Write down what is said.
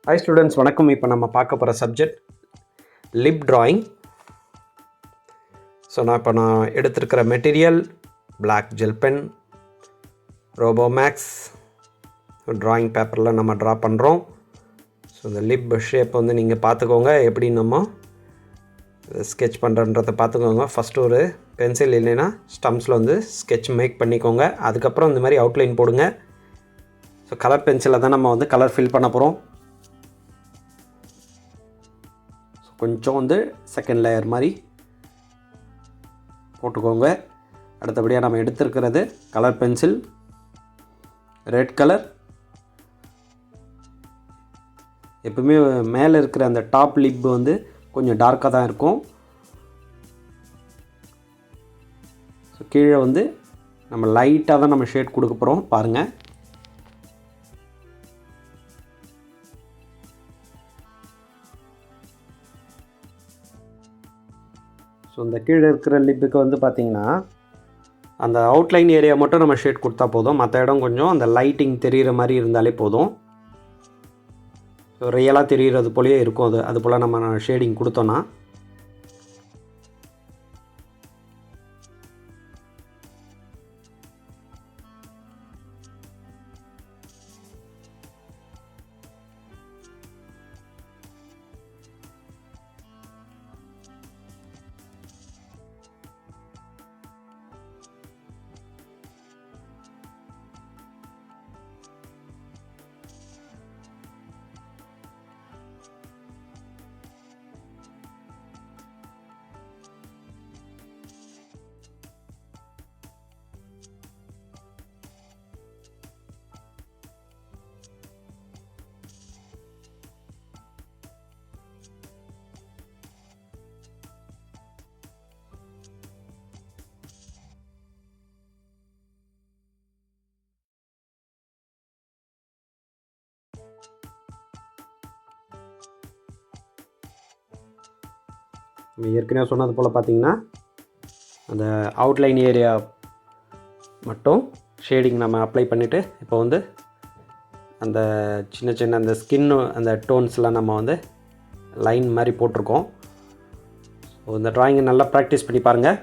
Hi students, வணக்கம். இப்போ நம்ம பார்க்க போகிற சப்ஜெக்ட் லிப் ட்ராயிங். ஸோ நான் எடுத்திருக்கிற material black gel pen, Robomax drawing பேப்பரில் நம்ம ட்ரா பண்ணுறோம். ஸோ இந்த லிப் ஷேப் வந்து நீங்கள் பார்த்துக்கோங்க, எப்படி நம்ம ஸ்கெட்ச் பண்ணுறன்றதை பார்த்துக்கோங்க. ஃபஸ்ட்டு ஒரு பென்சில் இல்லைன்னா ஸ்டம்ப்ஸில் வந்து ஸ்கெட்ச் மேக் பண்ணிக்கோங்க. அதுக்கப்புறம் இந்த மாதிரி அவுட்லைன் போடுங்க. ஸோ கலர் பென்சிலில் தான் நம்ம வந்து கலர் ஃபில் பண்ண போகிறோம். கொஞ்சம் வந்து செகண்ட் லேயர் மாதிரி போட்டுக்கோங்க. அடுத்தபடியாக நம்ம எடுத்துருக்கிறது கலர் பென்சில், ரெட் கலர். எப்பவுமே மேலே இருக்கிற அந்த டாப் லிப் வந்து கொஞ்சம் டார்க்காக தான் இருக்கும். ஸோ கீழே வந்து நம்ம லைட்டாக தான் நம்ம ஷேட் கொடுக்க போகிறோம், பாருங்கள். ஸோ இந்த கீழே இருக்கிற லிப்புக்கு வந்து பார்த்திங்கன்னா அந்த அவுட்லைன் ஏரியா மட்டும் நம்ம ஷேட் கொடுத்தா போதும். மற்ற இடம் கொஞ்சம் அந்த லைட்டிங் தெரிகிற மாதிரி இருந்தாலே போதும். ஸோ ரியலாக தெரிகிறது போலேயே இருக்கும். அது போல் நம்ம ஷேடிங் கொடுத்தோன்னா நம்ம ஏற்கனவே சொன்னது போல் பார்த்திங்கன்னா அந்த அவுட்லைன் ஏரியா மட்டும் ஷேடிங் நம்ம அப்ளை பண்ணிவிட்டு இப்போ வந்து அந்த சின்ன சின்ன அந்த ஸ்கின்னு அந்த டோன்ஸ்லாம் நம்ம வந்து லைன் மாதிரி போட்டிருக்கோம். ஸோ இந்த ட்ராயிங்கை நல்லா ப்ராக்டிஸ் பண்ணி பாருங்கள்.